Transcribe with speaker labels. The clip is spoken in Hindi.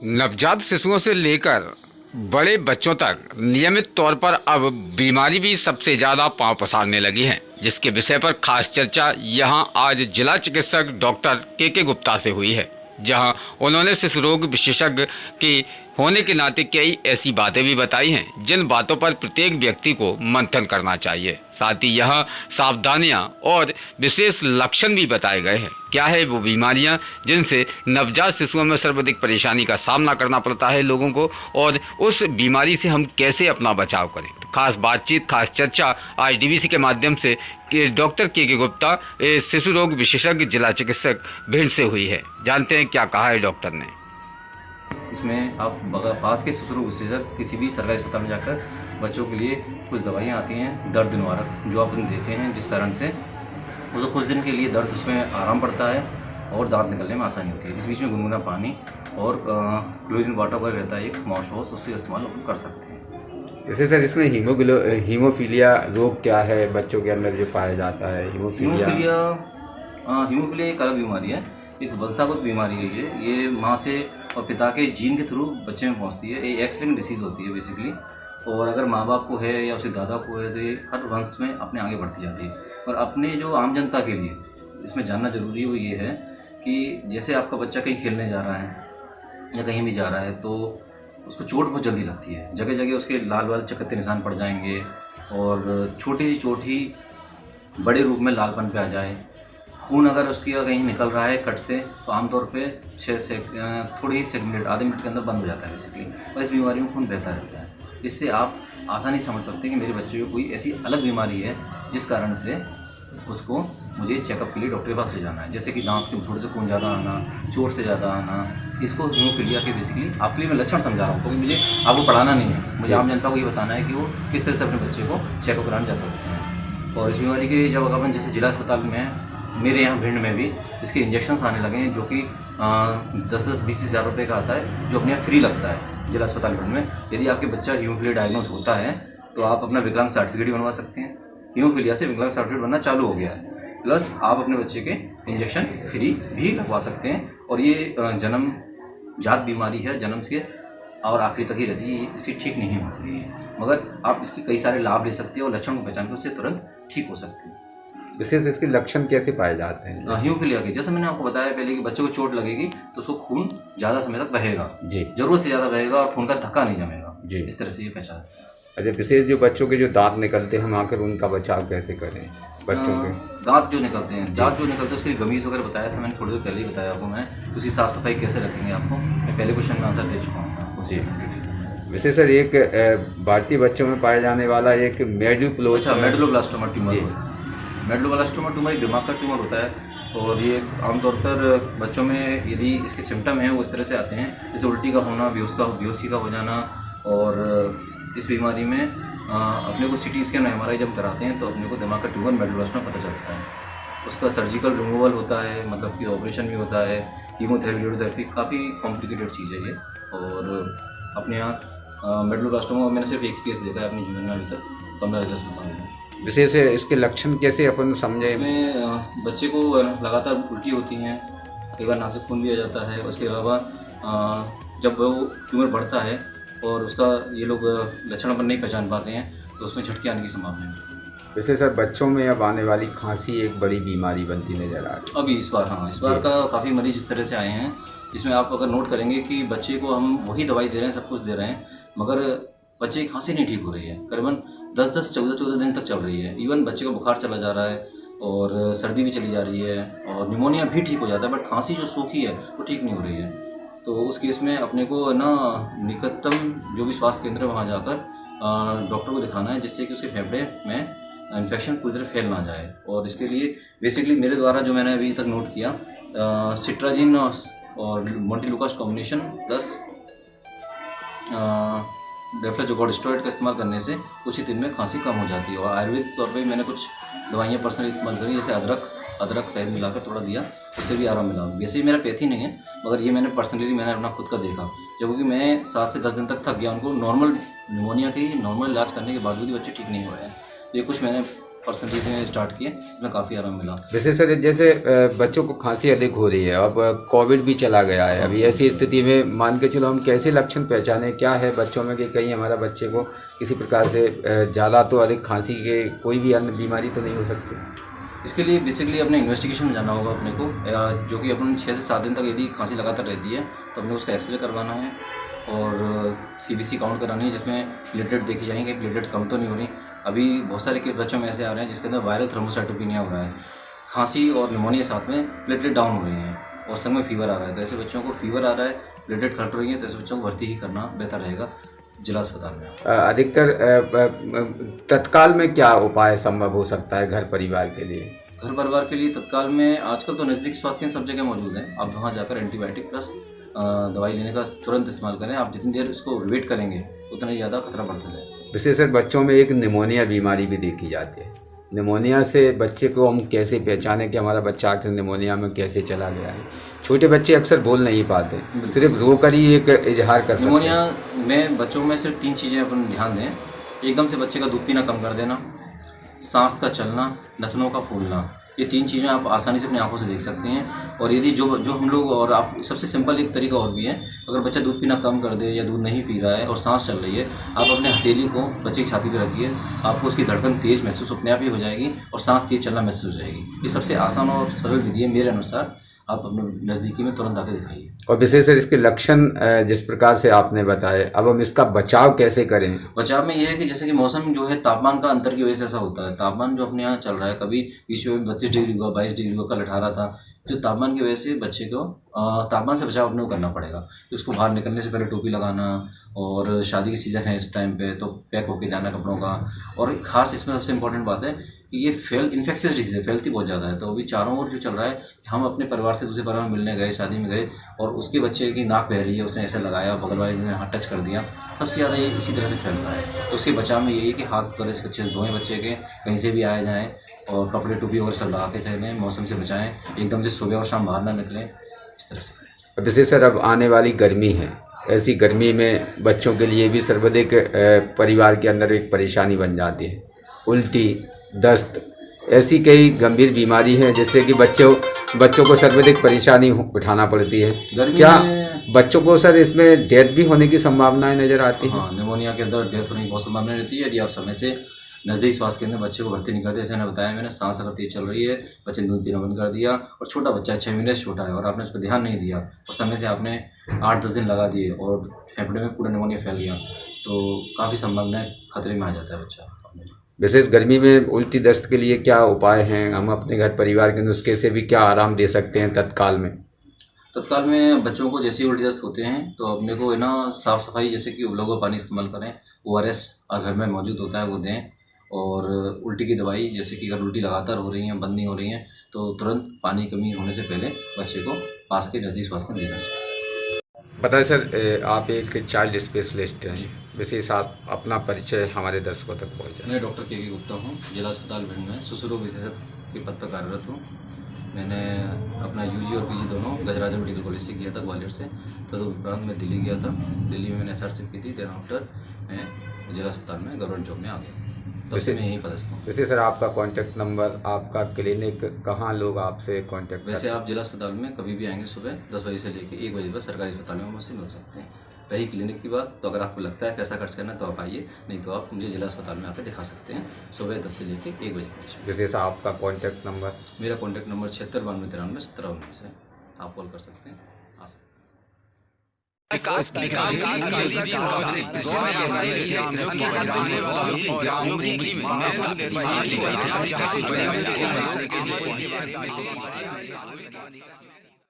Speaker 1: नवजात शिशुओं से लेकर बड़े बच्चों तक नियमित तौर पर अब बीमारी भी सबसे ज़्यादा पांव पसारने लगी है, जिसके विषय पर खास चर्चा यहां आज जिला चिकित्सक डॉक्टर के गुप्ता से हुई है, जहां उन्होंने शिशु रोग विशेषज्ञ के होने के नाते कई ऐसी बातें भी बताई हैं जिन बातों पर प्रत्येक व्यक्ति को मंथन करना चाहिए। साथ ही यहाँ सावधानियाँ और विशेष लक्षण भी बताए गए हैं। क्या है वो बीमारियाँ जिनसे नवजात शिशुओं में सर्वाधिक परेशानी का सामना करना पड़ता है लोगों को, और उस बीमारी से हम कैसे अपना बचाव करें। तो खास बातचीत, खास चर्चा आज डीवीसी के माध्यम से डॉक्टर के गुप्ता शिशु रोग विशेषज्ञ जिला चिकित्सक भिंड से हुई है। जानते हैं क्या कहा है डॉक्टर ने।
Speaker 2: इसमें आप पास के शिशु रोग विशेषज्ञ किसी भी सरकारी अस्पताल में जाकर बच्चों के लिए कुछ दवाइयाँ आती हैं दर्द निवारक, जो आप देते हैं, जिस कारण से उसको कुछ दिन के लिए दर्द उसमें आराम पड़ता है और दांत निकलने में आसानी होती है। इस बीच में गुनगुना पानी और क्लोरीन वाटर वगैरह रहता है एक माउथ वॉश, उससे इस्तेमाल अपन कर सकते हैं।
Speaker 1: जैसे सर इसमें हीमोफीलिया रोग क्या है बच्चों के अंदर जो पाया जाता है?
Speaker 2: हीमोफीलिया एक अलग बीमारी है, एक वंशागत बीमारी है। ये माँ से और पिता के जीन के थ्रू बच्चे में पहुंचती है। ये एक्स लिंक्ड डिसीज़ होती है बेसिकली, और अगर माँ बाप को है या उसके दादा को है तो ये हर वंश में अपने आगे बढ़ती जाती है। और अपने जो आम जनता के लिए इसमें जानना जरूरी है वो ये है कि जैसे आपका बच्चा कहीं खेलने जा रहा है या कहीं भी जा रहा है तो उसको चोट बहुत जल्दी लगती है, जगह जगह उसके लाल वाल चकत्ते निशान पड़ जाएंगे, और छोटी सी चोट ही बड़े रूप में लालपन पे आ जाए। खून अगर उसकी कहीं निकल रहा है कट से तो आमतौर पे 6 से थोड़ी ही मिनट, आधे मिनट के अंदर बंद हो जाता है बेसिकली, और इस बीमारी में खून बहता रहता है। इससे आप आसानी समझ सकते हैं कि मेरे बच्चे को कोई ऐसी अलग बीमारी है जिस कारण से उसको मुझे चेकअप के लिए डॉक्टर के पास ले जाना है। जैसे कि दांत के थोड़े से खून ज़्यादा आना, चोट से ज़्यादा आना, इसको हीमोफीलिया के बेसिकली आपके लिए मैं लक्षण समझा रहा हूँ, क्योंकि मुझे आपको पढ़ाना नहीं है, मुझे आम जनता को ये बताना है कि वो किस तरह से अपने बच्चे को चेकअप कराने जा सकते हैं। और इस बीमारी के जब अपन जैसे जिला अस्पताल में मेरे यहाँ भिंड में भी इसके इंजेक्शन्स आने लगे हैं, जो कि 10-20 हज़ार रुपये का आता है, जो अपने यहाँ फ्री लगता है जिला अस्पताल भिंड में। यदि आपके बच्चा हीमोफीलिया डायग्नोस होता है तो आप अपना विकलांग सर्टिफिकेट भी बनवा सकते हैं। हीमोफीलिया से विकलांग सर्टिफिकेट बनना चालू हो गया है, प्लस आप अपने बच्चे के इंजेक्शन फ्री भी लगवा सकते हैं। और ये जन्म जात बीमारी है, जन्म से और आखिरी तक ही रहती है, इसकी ठीक नहीं होती है, मगर आप इसके कई सारे लाभ ले सकते हैं और लक्षण को पहचान कर उससे तुरंत ठीक हो सकते हैं।
Speaker 1: विशेष इसके लक्षण कैसे पाए जाते हैं?
Speaker 2: हीमोफीलिया के जैसे मैंने आपको बताया पहले कि बच्चों को चोट लगेगी तो उसको खून ज़्यादा समय तक बहेगा
Speaker 1: जी,
Speaker 2: जरूरत से ज़्यादा बहेगा और खून का धक्का नहीं जमेगा जी, इस तरह से ये पहचान।
Speaker 1: अच्छा, विशेष जो बच्चों के जो दांत निकलते हैं, हम आकर उनका बचाव कैसे करें? बच्चों के
Speaker 2: दांत जो निकलते हैं, उसके लिए गमीज वगैरह बताया था मैंने, थोड़ी देर पहले ही बताया आपको मैं। उसकी साफ़ सफाई कैसे रखेंगे आपको मैं पहले क्वेश्चन में आंसर दे चुका हूँ आपको
Speaker 1: जी। विशेष सर एक भारतीय बच्चों में पाया जाने वाला एक
Speaker 2: मेडुलोब्लास्टोमा ट्यूमर, मेडुलोब्लास्टोमा ट्यूमर एक दिमाग का ट्यूमर होता है, और ये आमतौर पर बच्चों में यदि इसके सिम्टम हैं वो इस तरह से आते हैं, जैसे उल्टी का होना, बेहोशी का हो जाना। और इस बीमारी में अपने को CT स्कैन MRI जब कराते हैं तो अपने को दिमाग का ट्यूमर मेडुलोब्लास्टोमा पता चलता है। उसका सर्जिकल रिमूवल होता है, मतलब कि ऑपरेशन भी होता है, कीमोथेरेपी, काफ़ी कॉम्प्लिकेटेड चीज़ है ये। और अपने यहाँ मेडुलोब्लास्टोमा मैंने सिर्फ एक ही केस देखा है अपने जीवन में अभी तक, कमला रजत अस्पताल में।
Speaker 1: विशेष इसके लक्षण कैसे अपन समझे?
Speaker 2: इसमें बच्चे को लगातार उल्टी होती हैं, कई बार नाक से खून भी आ जाता है। उसके अलावा जब वो ट्यूमर बढ़ता है और उसका ये लोग लक्षण अपन नहीं पहचान पाते हैं तो उसमें झटके आने की संभावना है।
Speaker 1: वैसे सर बच्चों में अब आने वाली खांसी एक बड़ी बीमारी बनती नज़र आ रही है
Speaker 2: अभी इस बार का काफ़ी मरीज इस तरह से आए हैं। इसमें आप अगर नोट करेंगे कि बच्चे को हम वही दवाई दे रहे हैं, सब कुछ दे रहे हैं, मगर बच्चे की खांसी नहीं ठीक हो रही है, करीबन 10-10, 14-14 दिन तक चल रही है। इवन बच्चे को बुखार चला जा रहा है और सर्दी भी चली जा रही है और निमोनिया भी ठीक हो जाता है, बट खांसी जो सूखी है वो ठीक नहीं हो रही है। तो उस केस में अपने को ना निकटतम जो भी स्वास्थ्य केंद्र है वहाँ जाकर डॉक्टर को दिखाना है, जिससे कि उसके फेफड़े में इन्फेक्शन पूरी तरह फैल ना जाए। और इसके लिए बेसिकली मेरे द्वारा जो मैंने अभी तक नोट किया, सिट्राजिन और मोंटेलुकास कॉम्बिनेशन प्लस डेफ्लाजोकॉर्टिस्टेरॉइड का इस्तेमाल करने से कुछ ही दिन में खांसी कम हो जाती है। और आयुर्वेदिक तौर पे मैंने कुछ दवाइयाँ पर्सनली इस्तेमाल करी, जैसे अदरक शहद मिलाकर थोड़ा दिया, उससे भी आराम मिला। वैसे ही मेरा पैथी नहीं है, मगर ये मैंने पर्सनली अपना खुद का देखा, क्योंकि मैं 7 से 10 दिन तक थक गया। उनको नॉर्मल निमोनिया के नॉर्मल इलाज करने के बावजूद भी बच्चे ठीक नहीं हो रहे हैं। तो ये कुछ मैंने परसेंटेज में स्टार्ट किए, इसमें काफ़ी आराम मिला।
Speaker 1: वैसे सर जैसे बच्चों को खांसी अधिक हो रही है, अब कोविड भी चला गया है, अभी ऐसी स्थिति में मान के चलो हम कैसे लक्षण पहचानें, क्या है बच्चों में कि कहीं हमारा बच्चे को किसी प्रकार से ज़्यादा तो अधिक खांसी के कोई भी अन्य बीमारी तो नहीं हो सकती?
Speaker 2: इसके लिए बेसिकली अपने इन्वेस्टिगेशन में जाना होगा अपने को, जो कि अपन 6 से 7 दिन तक यदि खांसी लगातार रहती है तो अपने उसका एक्सरे करवाना है और CBC काउंट करानी है, जिसमें प्लेटलेट देखी जाएंगे, प्लेटलेट कम तो नहीं हो रही। अभी बहुत सारे के बच्चों में ऐसे आ रहे हैं जिसके अंदर वायरल थ्रोम्बोसाइटोपेनिया हो रहा है, खांसी और निमोनिया साथ में, प्लेटलेट डाउन हो रही हैं और संग में फीवर आ रहा है। तो ऐसे बच्चों को फीवर आ रहा है, प्लेटलेट घट रही है, तो ऐसे बच्चों को भर्ती ही करना बेहतर रहेगा जिला अस्पताल में।
Speaker 1: अधिकतर तत्काल में क्या उपाय संभव हो सकता है घर परिवार के लिए?
Speaker 2: घर परिवार के लिए तत्काल में आजकल तो नज़दीकी स्वास्थ्य केंद्र सब जगह मौजूद हैं। आप वहाँ जाकर एंटीबायोटिक प्लस दवाई लेने का तुरंत इस्तेमाल करें। आप जितनी देर उसको वेट करेंगे उतना ही ज़्यादा खतरा बढ़ता जाएगा।
Speaker 1: विशेषकर बच्चों में एक निमोनिया बीमारी भी देखी जाती है। निमोनिया से बच्चे को हम कैसे पहचानें कि हमारा बच्चा आखिर निमोनिया में कैसे चला गया है? छोटे बच्चे अक्सर बोल नहीं पाते, सिर्फ रो कर ही एक इजहार कर सकते हैं।
Speaker 2: निमोनिया में बच्चों में सिर्फ 3 चीज़ें अपन ध्यान दें। एकदम से बच्चे का दूध पीना कम कर देना, सांस का चलना, नथनों का फूलना, ये 3 चीज़ें आप आसानी से अपनी आंखों से देख सकते हैं। और यदि जो हम लोग, और आप सबसे सिंपल एक तरीका और भी है, अगर बच्चा दूध पीना कम कर दे या दूध नहीं पी रहा है और सांस चल रही है, आप अपने हथेली को बच्चे की छाती पर रखिए, आपको उसकी धड़कन तेज़ महसूस अपने आप ही हो जाएगी और सांस तेज़ चलना महसूस हो जाएगी। ये सबसे आसान और सरल विधि है मेरे अनुसार। आप अपने नज़दीकी में तुरंत आके दिखाइए।
Speaker 1: और विशेषकर इसके लक्षण जिस प्रकार से आपने बताए, अब हम इसका बचाव कैसे करें?
Speaker 2: बचाव में यह है कि जैसे कि मौसम जो है, तापमान का अंतर की वजह से ऐसा होता है। तापमान जो अपने यहाँ चल रहा है, कभी बीच में 32 डिग्री हुआ, 22 डिग्री हुआ, कल 18 था, जो तापमान की वजह से बच्चे को तापमान से बचाव अपने को करना पड़ेगा। तो उसको बाहर निकलने से पहले टोपी लगाना, और शादी की सीज़न है इस टाइम पे तो पैक होके जाना कपड़ों का। और खास इसमें सबसे इम्पोर्टेंट बात है कि ये इन्फेक्शियस डिजीज़ है, फैलती बहुत ज़्यादा है। तो अभी चारों ओर जो चल रहा है, हम अपने परिवार से दूसरे परिवार में मिलने गए, शादी में गए, और उसके बच्चे की नाक बह रही है, उसने ऐसे लगाया, बगल वाले ने हाथ टच कर दिया, सबसे ज़्यादा ये इसी तरह से फैल रहा है। तो उसके बचाव में यही है कि हाथ पर अच्छे से धोएं बच्चे के, कहीं से भी आए जाएँ, और कपड़े टोपी वगैरह सब लगा के चलें, मौसम से बचाएं, एकदम से सुबह और शाम बाहर ना निकलें, इस तरह से करें।
Speaker 1: विशेषकर अब आने वाली गर्मी है, ऐसी गर्मी में बच्चों के लिए भी सर्वाधिक परिवार के अंदर एक परेशानी बन जाती है। उल्टी, दस्त, ऐसी कई गंभीर बीमारी है जिससे कि बच्चों को सर्वाधिक परेशानी उठाना पड़ती है। क्या बच्चों को सर इसमें डेथ भी होने की संभावनाएं नज़र आती हैं?
Speaker 2: हाँ, निमोनिया के अंदर डेथ होने की बहुत संभावना रहती है यदि आप समय से नज़दीक स्वास्थ्य केंद्र बच्चे को भर्ती नहीं करते। जैसे मैंने बताया, मैंने सांस अगर तेज चल रही है, बच्चे ने दूध पीना बंद कर दिया, और छोटा बच्चा 6 महीने से छोटा है और आपने उस पर ध्यान नहीं दिया और समय से आपने 8-10 दिन लगा दिए और फेफड़े में पूरा निमोनिया फैल गया, तो काफ़ी संभावनाएं खतरे में आ जाता है बच्चा।
Speaker 1: विशेष गर्मी में उल्टी दस्त के लिए क्या उपाय हैं? हम अपने घर परिवार के नुस्खे से भी क्या आराम दे सकते हैं तत्काल में?
Speaker 2: तत्काल में बच्चों को जैसे ही उल्टी दस्त होते हैं तो अपने को है ना, साफ़ सफाई, जैसे कि उबला हुआ पानी इस्तेमाल करें, ORS घर में मौजूद होता है वो दें, और उल्टी की दवाई, जैसे कि अगर उल्टी लगातार हो रही है, बंद नहीं हो रही है, तो तुरंत पानी की कमी होने से पहले बच्चे को पास के नज़दीक स्वास्थ्य केंद्र देना चाहिए।
Speaker 1: बताइए सर, आप एक चाइल्ड स्पेशलिस्ट हैं, विशेष आप अपना परिचय हमारे दर्शकों तक पहुँचाएं।
Speaker 2: मैं डॉक्टर के गुप्ता हूँ, जिला अस्पताल भिंड में शिशु रोग विशेषज्ञ के पद पर कार्यरत हूँ। मैंने अपना UG और PG दोनों गजराज मेडिकल कॉलेज से किया था, ग्वालियर से। तदुपरांत मैं दिल्ली गया था, दिल्ली में मैंने SRCP की थी। देन आफ्टर मैं जिला अस्पताल में गवर्नमेंट जॉब में आ गया, तब से मैं यहीं पदस्थ हूँ।
Speaker 1: वैसे सर आपका कॉन्टैक्ट नंबर, आपका क्लिनिक, कहाँ लोग आपसे कॉन्टैक्ट?
Speaker 2: वैसे आप जिला अस्पताल में कभी भी आएंगे सुबह 10 बजे से लेकर 1 बजे तक सरकारी अस्पताल में मुझसे मिल सकते हैं। रही क्लिनिक की बात, तो अगर आपको लगता है पैसा खर्च करना है तो आप आइए, नहीं तो आप मुझे जिला अस्पताल में आकर दिखा सकते हैं सुबह 10 से लेकर 1 बजे के बीच।
Speaker 1: विशेष आपका कॉन्टैक्ट नंबर?
Speaker 2: मेरा कॉन्टैक्ट नंबर 7692931719 है, आप कॉल कर सकते हैं, आ सकते हैं।